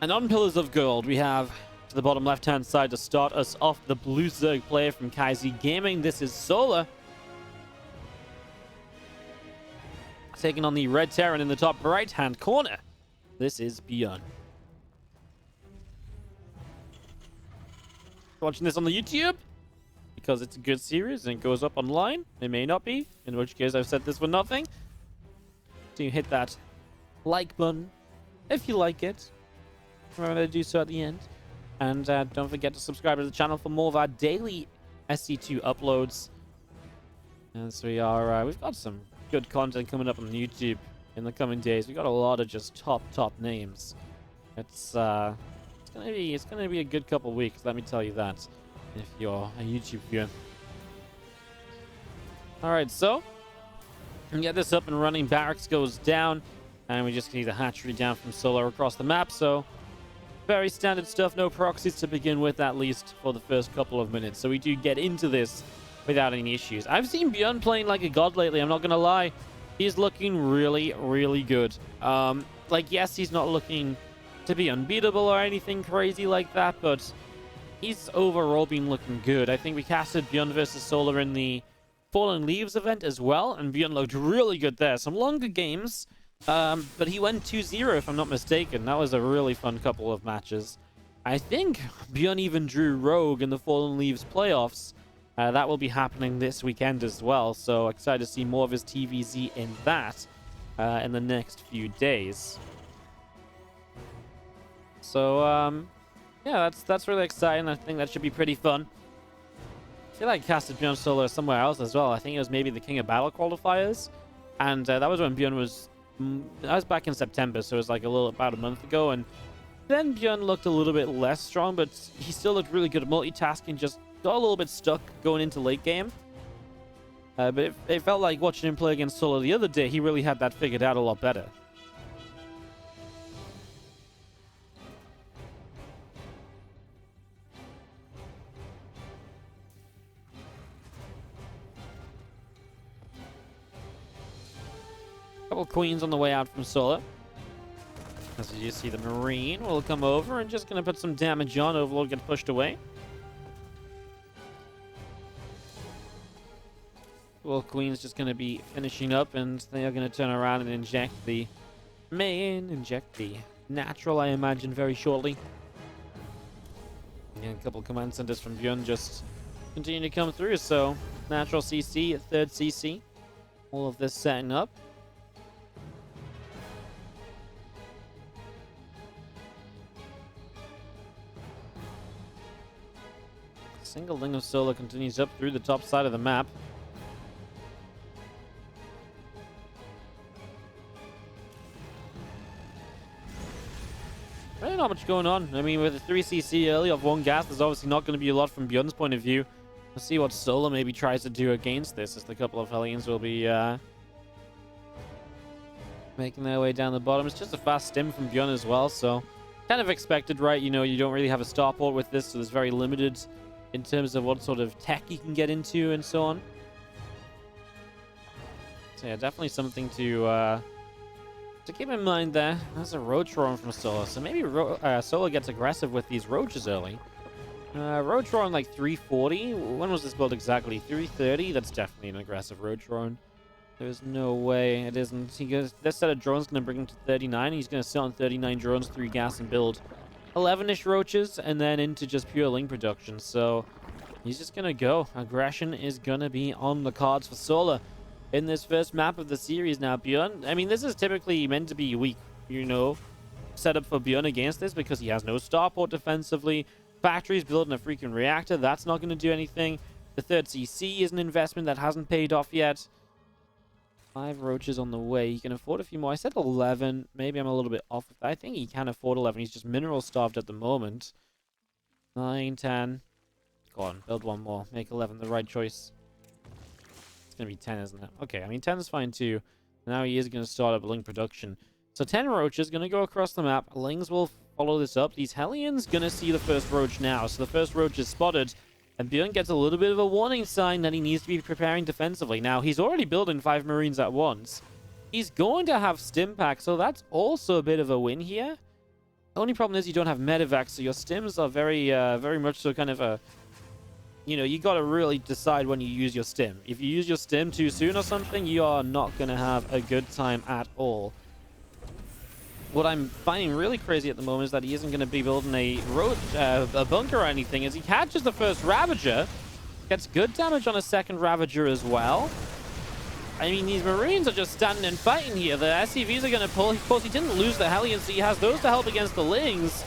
And on Pillars of Gold, we have to the bottom left-hand side to start us off the Blue Zerg player from KaiZ Gaming. This is Solar. Taking on the Red Terran in the top right-hand corner. This is ByuN. Watching this on the YouTube because it's a good series and it goes up online. It may not be, in which case I've said this for nothing. So you hit that like button if you like it. Remember to do so at the end. And don't forget to subscribe to the channel for more of our daily SC2 uploads. And so we've got some good content coming up on YouTube in the coming days. We got a lot of just top names. It's gonna be a good couple weeks, let me tell you that, if you're a YouTube viewer. Alright, so we can get this up and running. Barracks goes down, and we just need the hatchery down from Solar across the map. So very standard stuff, no proxies to begin with, at least for the first couple of minutes. So we do get into this without any issues. I've seen ByuN playing like a god lately, I'm not gonna lie. He's looking really good. Yes, he's not looking to be unbeatable or anything crazy like that, but he's overall been looking good. I think we casted ByuN versus Solar in the Fallen Leaves event as well, and ByuN looked really good there. Some longer games, but he went 2-0 if I'm not mistaken. That was a really fun couple of matches. I think ByuN even drew Rogue in the Fallen Leaves playoffs. That will be happening this weekend as well, so excited to see more of his TVZ in that in the next few days. So, yeah, that's really exciting. I think that should be pretty fun. I feel like I casted ByuN Solar somewhere else as well. I think it was maybe the King of Battle qualifiers, and that was when ByuN was... that was back in September, so it was like about a month ago, and then ByuN looked a little bit less strong, but he still looked really good at multitasking, just got a little bit stuck going into late game. But it felt like watching him play against Solar the other day, he really had that figured out a lot better. Couple queens on the way out from Solar. As you see, the Marine will come over and just going to put some damage on. Overlord gets pushed away. Well, Queen's just going to be finishing up, and they are going to turn around and inject the natural, I imagine, very shortly. And a couple command centers from ByuN just continue to come through. So, natural CC, a third CC. All of this setting up. Single Ling of Solar continues up through the top side of the map. Really not much going on. I mean, with a 3cc early off 1 gas, there's obviously not going to be a lot from ByuN's point of view. We'll see what Solar maybe tries to do against this, as the couple of Hellions will be making their way down the bottom. It's just a fast stim from ByuN as well, so kind of expected, right? You know, you don't really have a starport with this, so there's very limited in terms of what sort of tech you can get into and so on. So yeah, definitely something to keep in mind there. There's a Roach Roaring from Solar, so maybe Solar gets aggressive with these Roaches early. Roach Roaring like 340. When was this build exactly? 330? That's definitely an aggressive Roach Roaring. There's no way it isn't. This set of drones going to bring him to 39. He's going to sit on 39 drones, 3 gas, and build 11-ish Roaches, and then into just pure Ling production. So he's just going to go. Aggression is going to be on the cards for Solar in this first map of the series now. ByuN, I mean, this is typically meant to be weak, you know, setup for ByuN against this, because he has no starport defensively. Factory's building a freaking reactor. That's not going to do anything. The third CC is an investment that hasn't paid off yet. 5 Roaches on the way. He can afford a few more. I said 11. Maybe I'm a little bit off. I think he can afford 11. He's just mineral starved at the moment. 9, 10. Go on, build one more. Make 11 the right choice. It's going to be 10, isn't it? Okay, I mean, 10 is fine too. Now he is going to start up Ling production. So 10 Roaches going to go across the map. Lings will follow this up. These Hellions going to see the first Roach now. So the first Roach is spotted. And ByuN gets a little bit of a warning sign that he needs to be preparing defensively. Now, he's already building 5 Marines at once. He's going to have stim pack, so that's also a bit of a win here. The only problem is you don't have medevacs, so your stims are very much so kind of a... You know, you got to really decide when you use your stim. If you use your stim too soon or something, you are not going to have a good time at all. What I'm finding really crazy at the moment is that he isn't going to be building a bunker or anything, as he catches the first Ravager. Gets good damage on a second Ravager as well. I mean, these Marines are just standing and fighting here. The SCVs are going to pull. Of course, he didn't lose the Hellions, so he has those to help against the Lings.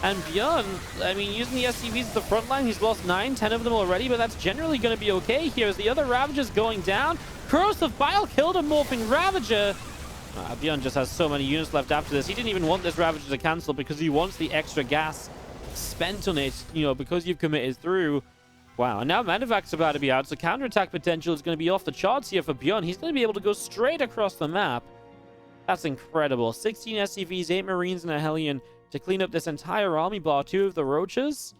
And ByuN, I mean, using the SCVs as the front line, he's lost 9, 10 of them already, but that's generally going to be okay here as the other Ravagers going down. Corrosive Bile killed a morphing Ravager. ByuN just has so many units left after this. He didn't even want this Ravager to cancel because he wants the extra gas spent on it, you know, because you've committed through. Wow, and now Medevac's about to be out, so counterattack potential is going to be off the charts here for ByuN. He's going to be able to go straight across the map. That's incredible. 16 SCVs, 8 Marines, and a Hellion to clean up this entire army bar. 2 of the Roaches.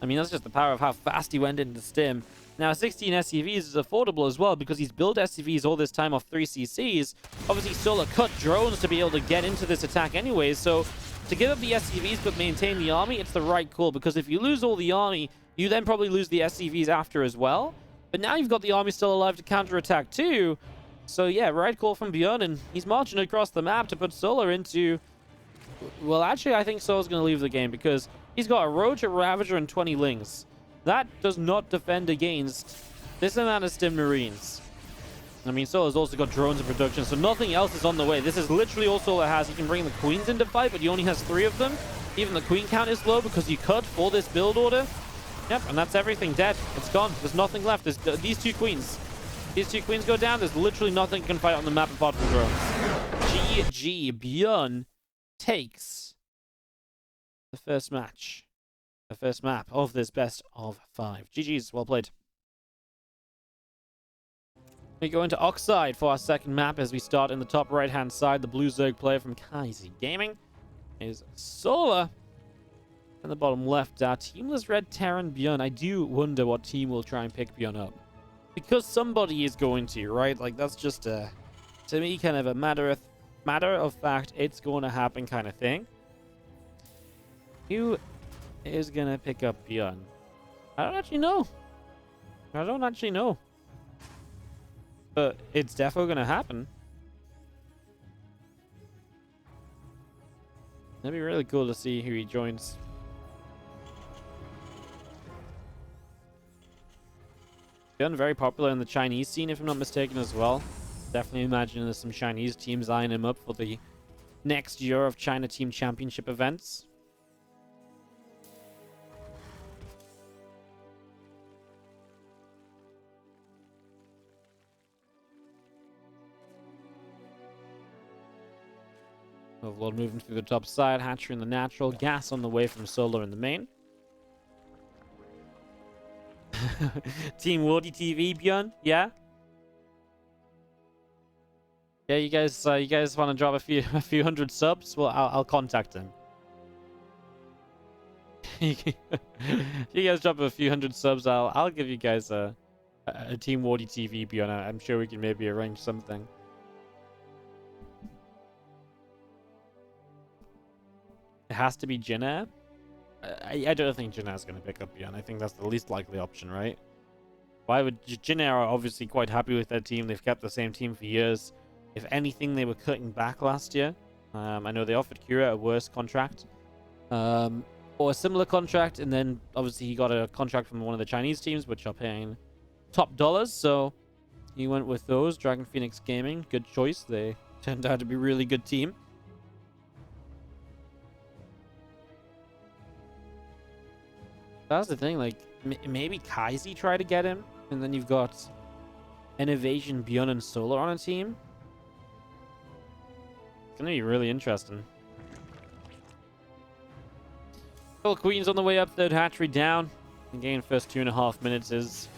I mean, that's just the power of how fast he went into Stim. Now, 16 SCVs is affordable as well because he's built SCVs all this time off 3 CCs. Obviously, Solar cut drones to be able to get into this attack anyways, so... To give up the SCVs but maintain the army, it's the right call, because if you lose all the army, you then probably lose the SCVs after as well. But now you've got the army still alive to counterattack too. So yeah, right call from ByuN, and he's marching across the map to put Solar into... Well, actually, I think Solar's going to leave the game because he's got a Roach, a Ravager, and 20 Lings. That does not defend against this amount of Stim Marines. I mean, Solar's also got drones in production, so nothing else is on the way. This is literally all Solar has. He can bring the Queens into fight, but he only has 3 of them. Even the Queen count is low because you cut for this build order. Yep, and that's everything dead. It's gone. There's nothing left. There's these 2 Queens. These 2 Queens go down. There's literally nothing can fight on the map apart from drones. GG. ByuN takes the first match. The first map of this best of 5. GG's. Well played. We go into Oxide for our second map as we start in the top right-hand side. The blue Zerg player from Kaisi Gaming is Solar. In the bottom left, our teamless red Terran ByuN. I do wonder what team will try and pick ByuN up. Because somebody is going to, right? Like, that's just to me, kind of a matter of fact, it's going to happen kind of thing. Who is going to pick up ByuN? I don't actually know. I don't actually know. But it's definitely going to happen. That'd be really cool to see who he joins. ByuN very popular in the Chinese scene, if I'm not mistaken, as well. Definitely imagine there's some Chinese teams eyeing him up for the next year of China Team Championship events. Overlord moving through the top side, Hatchery in the natural, gas on the way from Solar in the main. Team WardiTV, ByuN, yeah? Yeah, you guys want to drop a few hundred subs? Well, I'll contact him. You guys drop a few hundred subs, I'll give you guys a Team WardiTV, ByuN. I'm sure we can maybe arrange something. It has to be Jinnair. I don't think Jinnair's going to pick up ByuN. I think that's the least likely option, right? Why would Jinnair are obviously quite happy with their team. They've kept the same team for years. If anything, they were cutting back last year. I know they offered Kira a worse contract. Or a similar contract, and then obviously he got a contract from one of the Chinese teams, which are paying top dollars, so he went with those. Dragon Phoenix Gaming, good choice. They turned out to be a really good team. That's the thing, like, maybe Kaisi try to get him, and then you've got Innovation, ByuN, and Solar on a team. It's gonna be really interesting. Well, Queen's on the way up, third hatchery down. Again, first 2.5 minutes is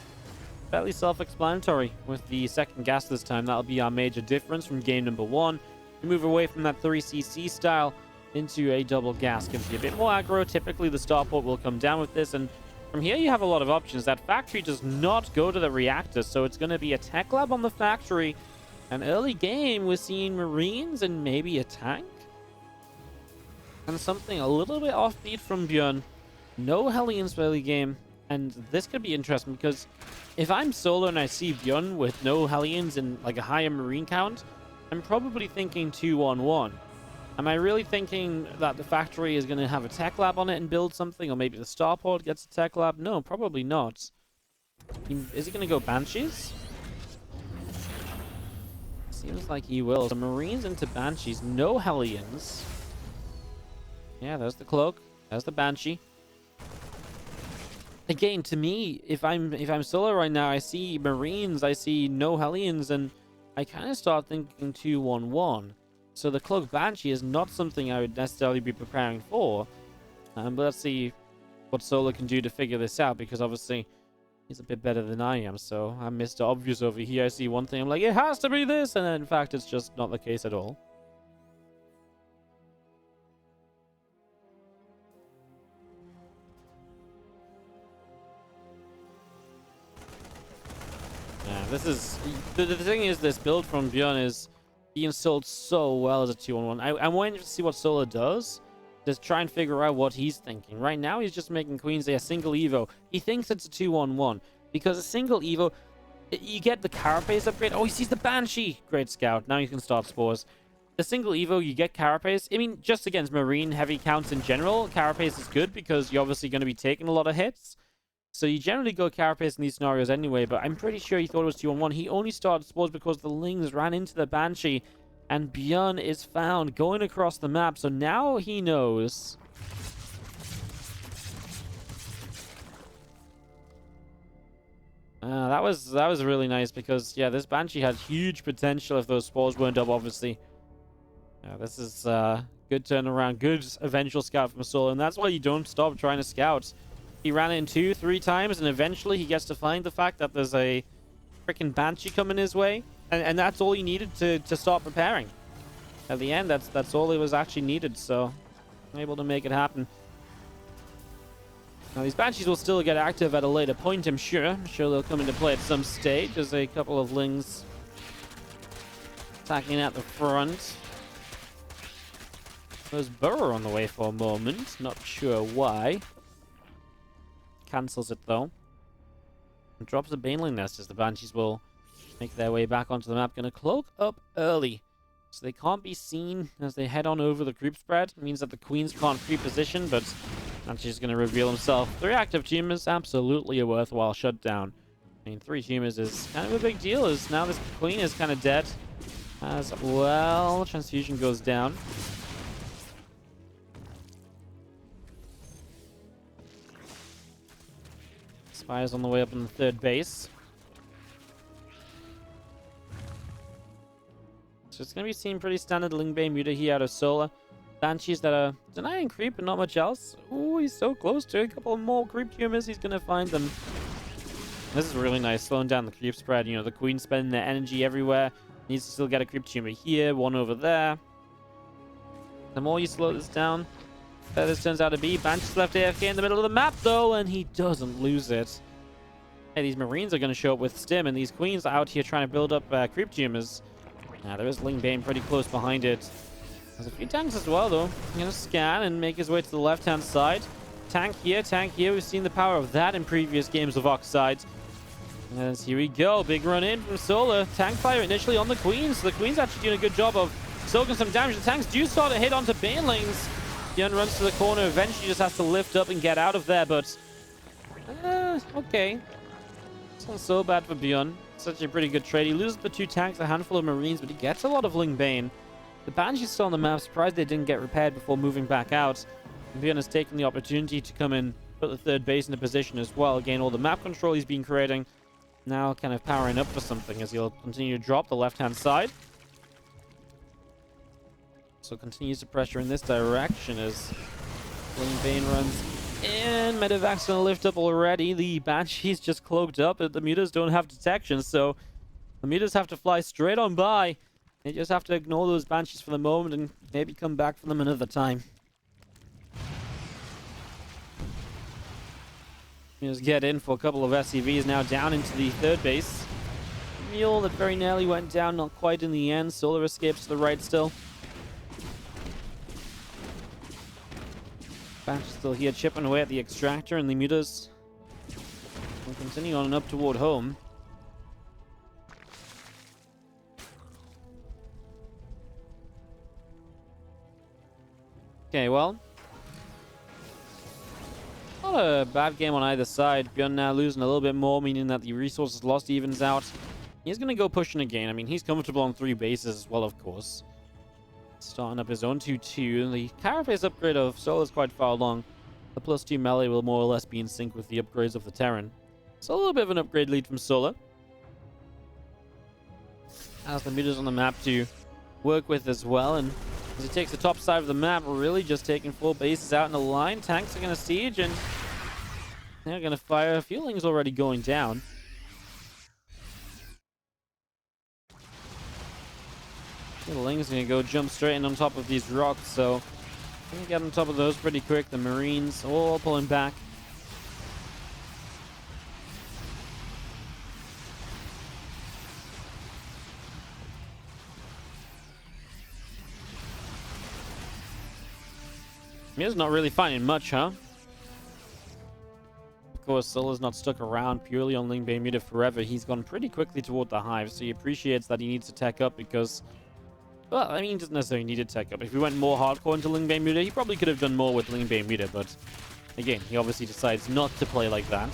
fairly self-explanatory. With the second gas this time, that'll be our major difference from game number 1. We move away from that 3cc style into a double gas. Can be a bit more aggro. Typically, the starport will come down with this, and from here you have a lot of options. That factory does not go to the reactor, so it's going to be a tech lab on the factory. An early game, we're seeing Marines and maybe a tank. And something a little bit offbeat from ByuN. No Hellions early game. And this could be interesting because if I'm solo and I see ByuN with no Hellions and like a higher Marine count, I'm probably thinking 2-1-1. Am I really thinking that the factory is going to have a tech lab on it and build something? Or maybe the starport gets a tech lab? No, probably not. Is he going to go Banshees? Seems like he will. So Marines into Banshees. No Hellions. Yeah, there's the cloak. There's the Banshee. Again, to me, if I'm solo right now, I see Marines, I see no Hellions, and I kind of start thinking 2-1-1. So the cloak Banshee is not something I would necessarily be preparing for. But let's see what Solar can do to figure this out, because obviously he's a bit better than I am. So I'm Mr. Obvious over here. I see one thing, I'm like, it has to be this, and then in fact it's just not the case at all. Yeah, this is the thing is, this build from ByuN is being sold so well as a 2-1-1. I'm waiting to see what Solar does. Just try and figure out what he's thinking. Right now, he's just making Queens a single Evo. He thinks it's a 2-1-1 because a single Evo, you get the Carapace upgrade. Oh, he sees the Banshee. Great scout. Now you can start spores. The single Evo, you get Carapace. I mean, just against Marine heavy counts in general, Carapace is good because you're obviously going to be taking a lot of hits. So you generally go Carapace in these scenarios anyway, but I'm pretty sure he thought it was 2-1-1. He only started spores because the Lings ran into the Banshee, and ByuN is found going across the map. So now he knows. That was really nice because, yeah, this Banshee had huge potential if those spores weren't up, obviously. This is good turnaround, good eventual scout from Solar, and that's why you don't stop trying to scout. He ran in 2-3 times, and eventually he gets to find the fact that there's a freaking Banshee coming his way, and that's all he needed to start preparing. At the end, that's all it was actually needed, so able to make it happen. Now, these Banshees will still get active at a later point, I'm sure. I'm sure they'll come into play at some stage as a couple of Lings attacking at the front. There's Burrow on the way for a moment, not sure why. Cancels it though. And drops a Baneling nest as the Banshees will make their way back onto the map. Gonna cloak up early, so they can't be seen as they head on over the creep spread. It means that the Queens can't creep position, but Banshee's gonna reveal himself. 3 active tumors, absolutely a worthwhile shutdown. I mean, 3 tumors is kind of a big deal, as now this Queen is kind of dead as well. Transfusion goes down. Spire's on the way up in the 3rd base. So it's going to be seen pretty standard Lingbane Muta here out of Solar. Banshees that are denying creep and not much else. Ooh, he's so close to a couple more creep tumors. He's going to find them. This is really nice, slowing down the creep spread. You know, the Queen's spending their energy everywhere. Needs to still get a creep tumor here, one over there. The more you slow this down, better this turns out to be. Banshee's left AFK in the middle of the map, though, and he doesn't lose it. Hey, these Marines are going to show up with Stim, and these Queens are out here trying to build up creep tumors. There is Lingbane pretty close behind it. There's a few tanks as well, though. He's going to scan and make his way to the left-hand side. Tank here, tank here. We've seen the power of that in previous games of Oxide. And here we go. Big run in from Solar. Tank fire initially on the Queens. So the Queen's actually doing a good job of soaking some damage. The tanks do start to hit onto Banelings. ByuN runs to the corner. Eventually just has to lift up and get out of there, but... okay. It's not so bad for ByuN. Such a pretty good trade. He loses the 2 tanks, a handful of Marines, but he gets a lot of Lingbane. The Banshee's still on the map. Surprised they didn't get repaired before moving back out. And ByuN has taken the opportunity to come in, put the 3rd base into position as well. Gain all the map control he's been creating. Now kind of powering up for something as he'll continue to drop the left-hand side. So continues to pressure in this direction as Lingbane runs in. Medevac's going to lift up already. The Banshee's just cloaked up. The Mutas don't have detection, so the Mutas have to fly straight on by. They just have to ignore those Banshees for the moment and maybe come back for them another time. Just get in for a couple of SCVs now down into the 3rd base. Mule that very nearly went down, not quite in the end. Solar escapes to the right still. Batch still here chipping away at the extractor, and the mutas will continue on and up toward home. Okay, well, not a bad game on either side. ByuN now losing a little bit more, meaning that the resources lost evens out. He's going to go pushing again. I mean, he's comfortable on 3 bases as well, of course. Starting up his own 2-2. The carapace upgrade of Solar is quite far along. The +2 melee will more or less be in sync with the upgrades of the Terran. So a little bit of an upgrade lead from Solar. Has the meters on the map to work with as well, and as he takes the top side of the map, really just taking 4 bases out in a line. Tanks are going to siege, and they're going to fire. Fueling's already going down. BANELINGS going to go jump straight in on top of these rocks, so going to get on top of those pretty quick. The Marines all pulling back. He's not really finding much, huh? Of course, Solar's not stuck around purely on Ling Bane Muta forever. He's gone pretty quickly toward the hive, so he appreciates that he needs to tech up because, well, I mean, he doesn't necessarily need to tech up. If he went more hardcore into Ling Bane Muta, he probably could have done more with Ling Bane Muta, but again, he obviously decides not to play like that.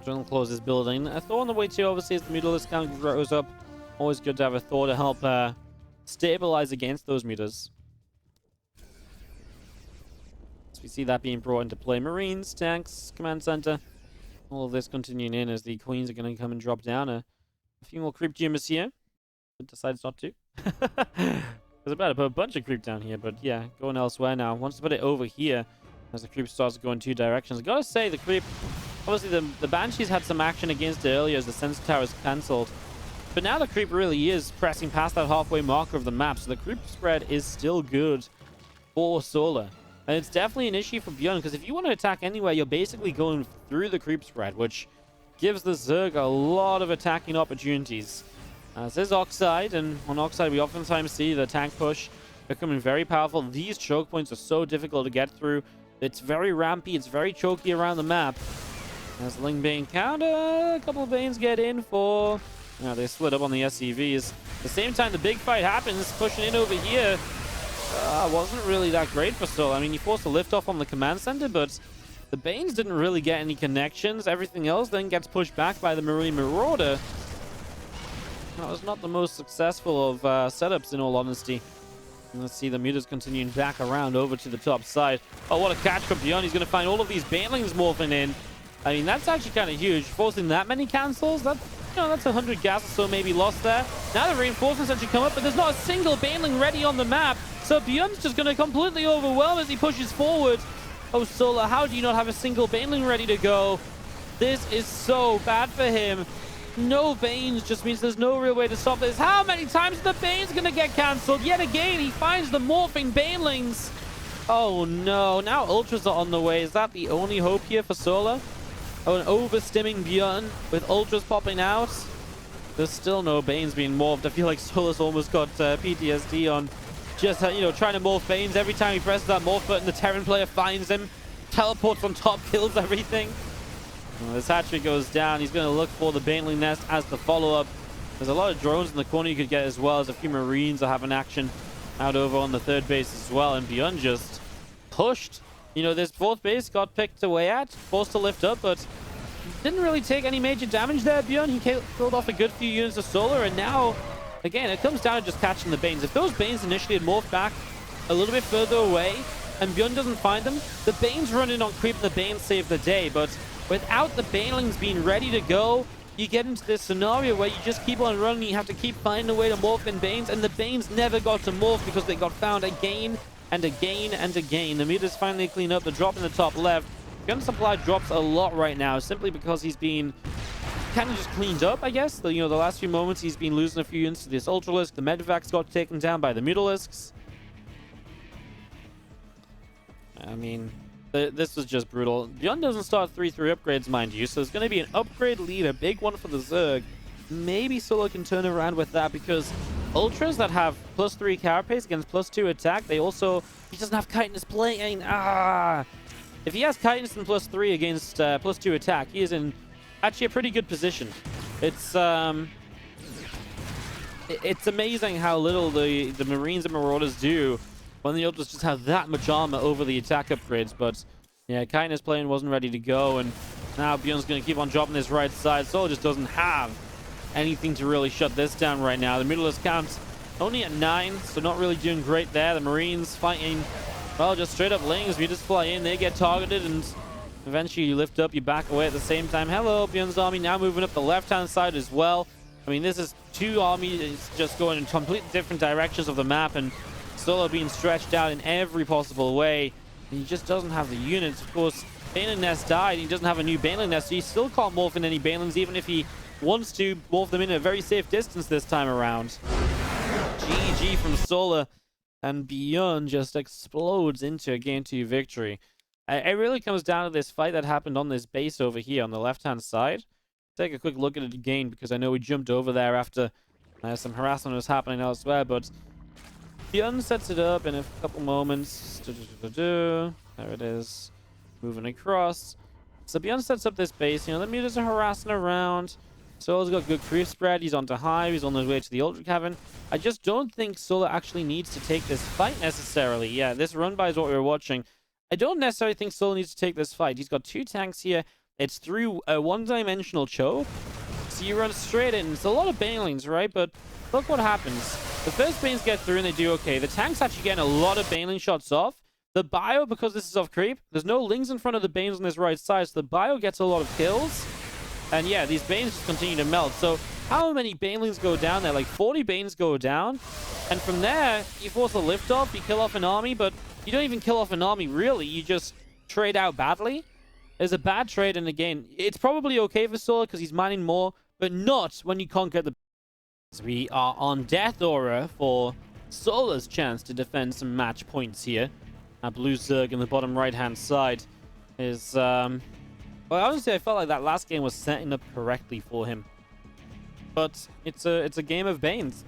Journal closes building. A Thor on the way too, obviously, as the Mutalisk count grows up. Always good to have a Thor to help stabilize against those mutas. So we see that being brought into play. Marines, tanks, command center. All of this continuing in as the Queens are going to come and drop down. A few more creep geometers here. But decides not to. There's about to put a bunch of creep down here, but yeah, going elsewhere now. Wants to put it over here as the creep starts to go in 2 directions. I gotta say, the creep... Obviously, the Banshees had some action against it earlier as the Sensor Tower is cancelled. But now the creep really is pressing past that halfway marker of the map, so the creep spread is still good for Solar. And it's definitely an issue for ByuN, because if you want to attack anywhere, you're basically going through the creep spread, which gives the Zerg a lot of attacking opportunities. This is Oxide, and on Oxide we oftentimes see the tank push becoming very powerful. These choke points are so difficult to get through. It's very rampy, it's very choky around the map. As Ling Bane counter, a couple of Banes get in for... they split up on the SCVs. At the same time, the big fight happens, pushing in over here. Wasn't really that great for Solar. I mean, he forced a lift-off on the command center, but the Banes didn't really get any connections. Everything else then gets pushed back by the Marine Marauder. That was not the most successful of setups, in all honesty. And let's see the mutas continuing back around over to the top side. Oh, what a catch from ByuN. He's going to find all of these Banelings morphing in. I mean, that's actually kind of huge. Forcing that many cancels, that's 100 gas or so maybe lost there. Now the reinforcements actually come up, but there's not a single Baneling ready on the map. So ByuN's just going to completely overwhelm as he pushes forward. Oh, Solar, how do you not have a single Baneling ready to go? This is so bad for him. No Banes just means there's no real way to stop this. How many times are the Banes going to get cancelled? Yet again, he finds the morphing Banelings. Oh no, now Ultras are on the way. Is that the only hope here for Solar? Oh, an overstimming ByuN with Ultras popping out. There's still no Banes being morphed. I feel like Solar's almost got PTSD on just, trying to morph Banes. Every time he presses that morph button, the Terran player finds him, teleports on top, kills everything. Well, this hatchery goes down. He's going to look for the Baneling nest as the follow-up. There's a lot of drones in the corner you could get as well, as a few Marines are having action out over on the 3rd base as well. And ByuN just pushed. This 4th base got picked away at, forced to lift up, but didn't really take any major damage there. ByuN, he killed off a good few units of Solar, and now, again, it comes down to just catching the Banes. If those Banes initially had morphed back a little bit further away, and ByuN doesn't find them, the Banes run in on creep and the Banes save the day. But without the Banelings being ready to go, you get into this scenario where you just keep on running, you have to keep finding a way to morph in Banes, and the Banes never got to morph because they got found again and again and again. The meters finally clean up the drop in the top left. Gun supply drops a lot right now, simply because he's been kind of just cleaned up, I guess. The last few moments he's been losing a few units to this Ultralisk. The Medvacs got taken down by the Mutalisks. I mean, this was just brutal. ByuN doesn't start 3-3 upgrades, mind you, so there's going to be an upgrade lead, a big one for the Zerg. maybe Solar can turn around with that, because Ultras that have +3 carapace against +2 attack, he doesn't have chitinous playing. If he has chitinous and +3 against +2 attack, he is in actually a pretty good position. It's amazing how little the Marines and Marauders do when the Ultras just have that much armor over the attack upgrades. But yeah, chitinous playing wasn't ready to go, and now ByuN's going to keep on dropping this right side. Solar just doesn't have anything to really shut this down right now. The middleless count only at 9, so not really doing great there. The Marines fighting, well, just straight up lings. We just fly in, they get targeted, and eventually you lift up, you back away at the same time. Hello, ByuN's army now moving up the left-hand side as well. I mean, this is two armies just going in completely different directions of the map, and Solar being stretched out in every possible way. And he just doesn't have the units. Of course, Baneling Nest died. He doesn't have a new Baneling Nest, so he still can't morph in any Banelings, even if he wants to morph them in a very safe distance this time around. GG from Solar, and ByuN just explodes into a Game 2 victory. It really comes down to this fight that happened on this base over here on the left-hand side. Take a quick look at it again, because I know we jumped over there after some harassment was happening elsewhere, but ByuN sets it up in a couple moments. There it is. Moving across. So ByuN sets up this base. You know, the mutas are harassing around. Solar's got good creep spread. He's onto Hive. He's on his way to the Ultra Cavern. I just don't think Solar actually needs to take this fight necessarily. Yeah, this run by is what we were watching. I don't necessarily think Solar needs to take this fight. He's got 2 tanks here. It's through a one-dimensional choke. So you run straight in. It's a lot of Banelings, right? But look what happens. The first Banes get through and they do okay. The tank's actually getting a lot of Baneling shots off. The Bio, because this is off creep, there's no Lings in front of the Banes on this right side, so the Bio gets a lot of kills. And yeah, these Banes just continue to melt. So how many Banelings go down there? Like 40 Banes go down. And from there, you force a lift off, you kill off an army, but you don't even kill off an army, really. You just trade out badly. There's a bad trade, and again, it's probably okay for Solar because he's mining more, but not when you can't get the... We are on Death Aura for Solar's chance to defend some match points here. Blue Zerg in the bottom right-hand side is... Well, honestly, I felt like that last game was setting up correctly for him. But it's a game of Banes.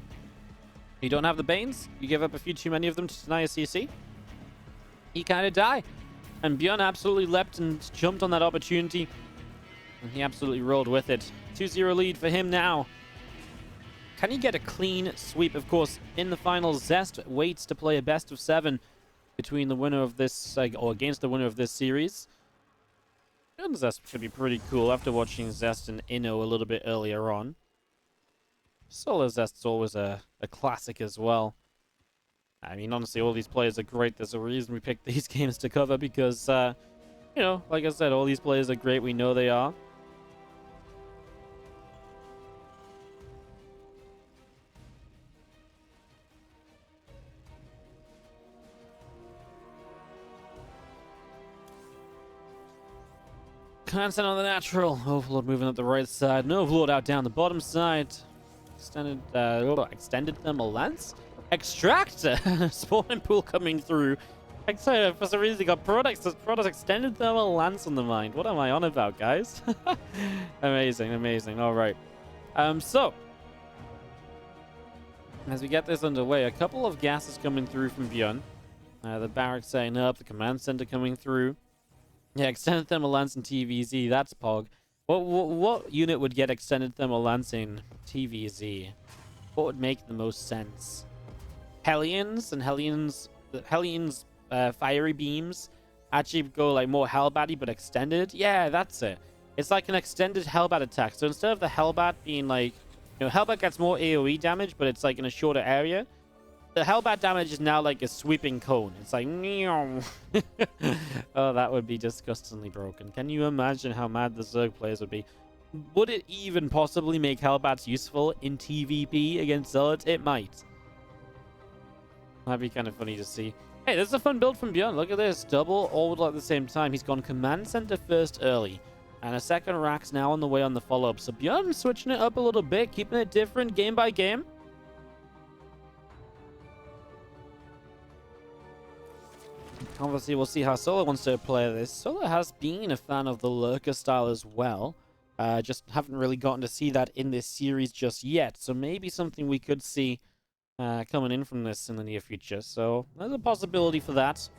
You don't have the Banes, you give up a few too many of them to deny a CC, you kind of die. And ByuN absolutely leapt and jumped on that opportunity, and he absolutely rolled with it. 2-0 lead for him now. Can he get a clean sweep? Of course, in the final, Zest waits to play a best of 7 between the winner of this, or against the winner of this series. And Zest could be pretty cool after watching Zest and Inno a little bit earlier on. Solar Zest's always a classic as well. I mean, honestly, all these players are great. There's a reason we picked these games to cover because, you know, like I said, all these players are great. We know they are. Constant on the natural. Overlord moving up the right side. No Overlord out down the bottom side. Extended thermal lens. Extractor. Spawning pool coming through. For some reason, they got products extended thermal lance on the mind. What am I on about, guys? Amazing, amazing. All right. So as we get this underway, a couple of gases coming through from ByuN. The barracks setting up, the command center coming through. Yeah, extended thermal lance and TVZ. That's Pog. What unit would get extended thermal lance in TVZ? What would make the most sense? Hellions and Hellions fiery beams actually go like more Hellbatty but extended. Yeah, that's it. It's like an extended Hellbat attack. So instead of the Hellbat being like, you know, Hellbat gets more AoE damage, but it's like in a shorter area. The Hellbat damage is now like a sweeping cone. It's like, oh, that would be disgustingly broken. Can you imagine how mad the Zerg players would be? Would it even possibly make Hellbats useful in TVP against Zealots? It might. That'd be kind of funny to see. Hey, this is a fun build from ByuN. Look at this. Double orbital at the same time. He's gone command center first early. And a second rack's now on the way on the follow-up. So ByuN switching it up a little bit, keeping it different game by game. Obviously, we'll see how Solar wants to play this. Solar has been a fan of the Lurker style as well. Just haven't really gotten to see that in this series just yet. So maybe something we could see coming in from this in the near future. So there's a possibility for that.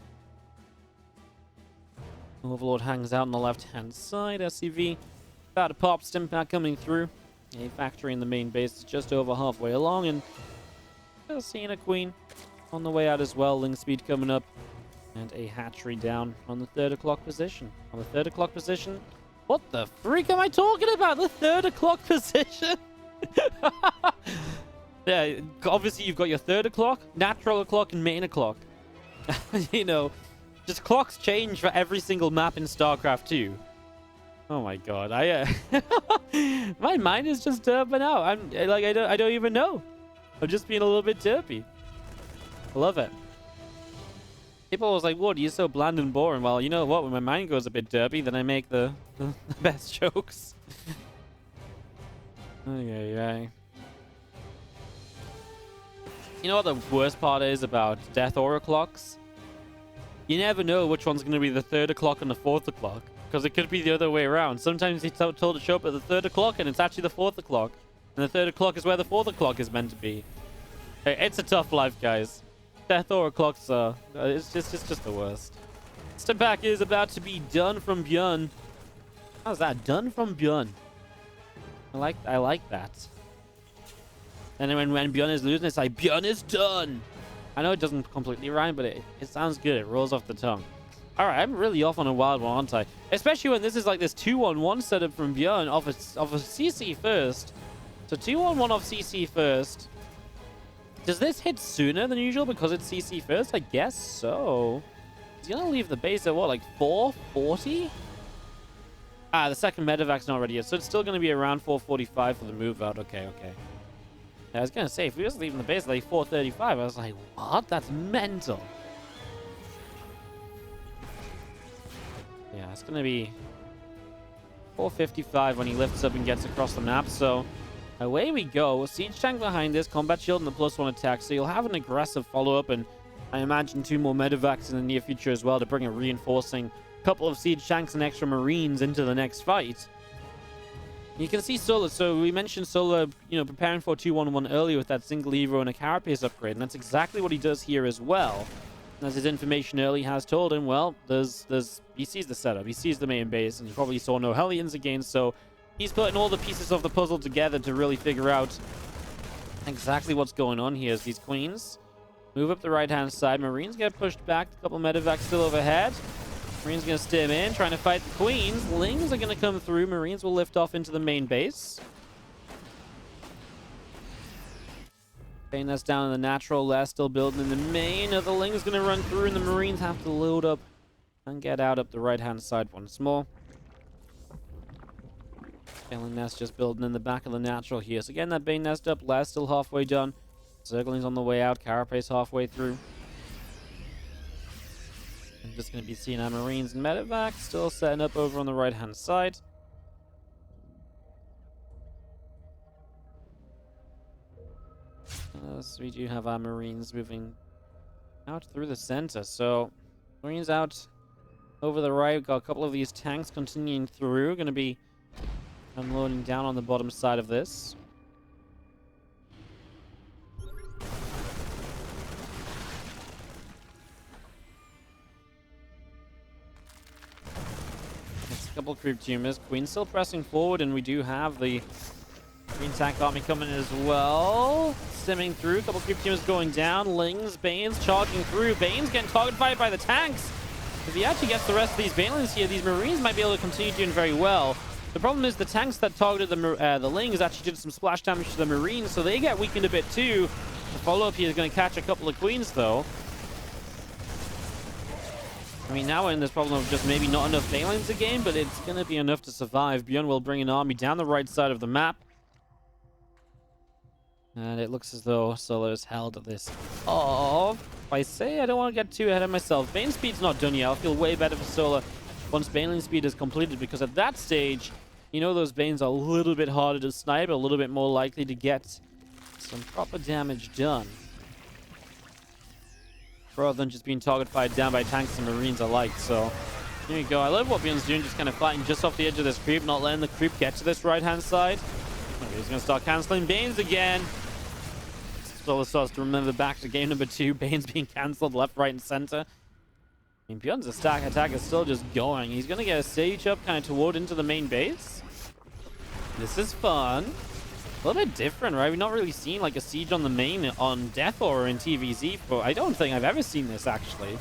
Overlord hangs out on the left-hand side. SCV about to pop. Stimpack coming through. A factory in the main base is just over halfway along, and just seeing a queen on the way out as well. Ling speed coming up, and a hatchery down on the 3rd o'clock position. On the 3rd o'clock position. What the freak am I talking about? The 3rd o'clock position? Yeah, obviously you've got your 3rd o'clock, natural o'clock, and main o'clock. You know, just clocks change for every single map in StarCraft 2. Oh my god, my mind is just derping out. I don't even know. I'm just being a little bit derpy. I love it. People was like, "What? You're so bland and boring." Well, you know what? When my mind goes a bit derpy, then I make the best jokes. Ay. You know what the worst part is about Death Aura clocks? You never know which one's going to be the 3rd o'clock and the 4th o'clock. Because it could be the other way around. Sometimes he's told to show up at the 3rd o'clock and it's actually the 4th o'clock. And the 3rd o'clock is where the 4th o'clock is meant to be. Hey, it's a tough life, guys. Death Aura clocks are... it's just the worst. Stimpack is about to be done from ByuN. How's that? Done from ByuN. I like that. And then when ByuN is losing, it's like, ByuN is done! I know it doesn't completely rhyme, but it sounds good. It rolls off the tongue. Alright, I'm really off on a wild one, aren't I? Especially when this is like this 2-1-1 setup from ByuN off a CC first. So 2-1-1 off CC first. Does this hit sooner than usual because it's CC first? I guess so. He's gonna leave the base at what, like 440? Ah, the second medevac's not ready yet, so it's still gonna be around 445 for the move out. Okay. I was gonna say, if we was leaving the base at like 435, I was like, what? That's mental. Yeah, it's gonna be 455 when he lifts up and gets across the map. So away we go. Siege tank behind this, combat shield and the +1 attack. So you'll have an aggressive follow-up, and I imagine 2 more medevacs in the near future as well to bring a reinforcing couple of siege tanks and extra marines into the next fight. You can see Solar. So we mentioned Solar, preparing for 2-1-1 earlier with that single Evo and a Carapace upgrade, and that's exactly what he does here as well. And as his information early has told him, well, he sees the setup, he sees the main base, and he probably saw no Hellions again, so he's putting all the pieces of the puzzle together to really figure out exactly what's going on here as these queens move up the right-hand side. Marines get pushed back, a couple medevacs still overhead. Marines going to stim in, trying to fight the queens. Lings are going to come through. Marines will lift off into the main base. Bane that's down in the natural. Last still building in the main. The Lings going to run through, and the Marines have to load up and get out up the right-hand side once more. Scaling nest just building in the back of the natural here. So getting that Bane nest up. Last still halfway done. Zergling's on the way out. Carapace halfway through. I'm just going to be seeing our Marines and medevacs still setting up over on the right-hand side. So we do have our Marines moving out through the center. So Marines out over the right. We've got a couple of these tanks continuing through. Going to be unloading down on the bottom side of this. Couple creep tumors. Queen still pressing forward, and we do have the green tank army coming in as well. Stimming through. Couple creep tumors going down. Lings, Banes charging through. Banes getting target fired by the tanks. If he actually gets the rest of these Banelings here, these Marines might be able to continue doing very well. The problem is the tanks that targeted the Lings actually did some splash damage to the Marines, so they get weakened a bit too. The follow-up here is going to catch a couple of Queens, though. I mean, now we're in this problem of just maybe not enough Banelings a game, but it's going to be enough to survive. ByuN will bring an army down the right side of the map. And it looks as though Solar's held this off. I say I don't want to get too ahead of myself. Bane speed's not done yet. I'll feel way better for Solar once Baneling speed is completed, because at that stage, those Banes are a little bit harder to snipe, a little bit more likely to get some proper damage done, rather than just being target fired down by tanks and Marines alike. So Here you go. I love what ByuN's doing, just kind of fighting just off the edge of this creep, not letting the creep get to this right-hand side. Okay, he's going to start canceling Banes again. Solar starts to remember back to game number 2. Banes being cancelled left, right, and center. I mean, ByuN's attack is still just going. He's going to get a stage up kind of toward into the main base. This is fun. A little bit different, right? We've not really seen like a siege on the main on Death or in TVZ, but I don't think I've ever seen this actually.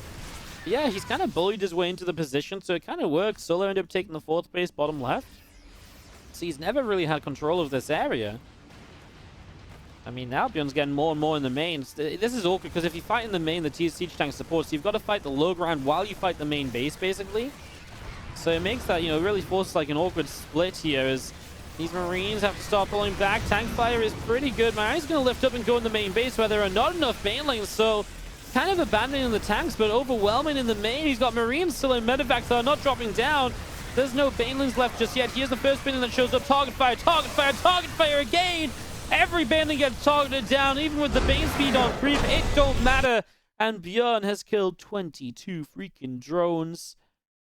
But yeah, he's kind of bullied his way into the position, so it kind of works. Solar ended up taking the 4th base bottom left. So he's never really had control of this area. I mean, now ByuN's getting more and more in the main. This is awkward because if you fight in the main, the siege tank supports, you've got to fight the low ground while you fight the main base, basically. So it makes that, you know, really forces like an awkward split here as these Marines have to start pulling back. Tank fire is pretty good. Marine's going to lift up and go in the main base where there are not enough banelings, so kind of abandoning the tanks, but overwhelming in the main. He's got Marines still in medevac that are not dropping down. There's no banelings left just yet. Here's the first baneling that shows up. Target fire, target fire, target fire again. Every baneling gets targeted down, even with the bane speed on creep. It don't matter. And ByuN has killed 22 freaking drones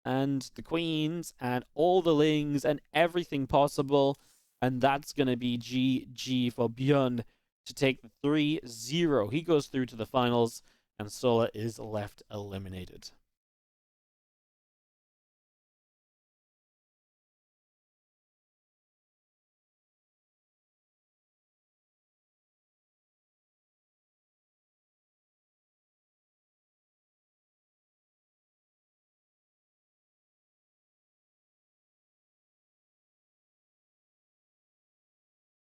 and the queens and all the lings and everything possible. And that's going to be GG for ByuN to take the 3-0. He goes through to the finals and Solar is left eliminated.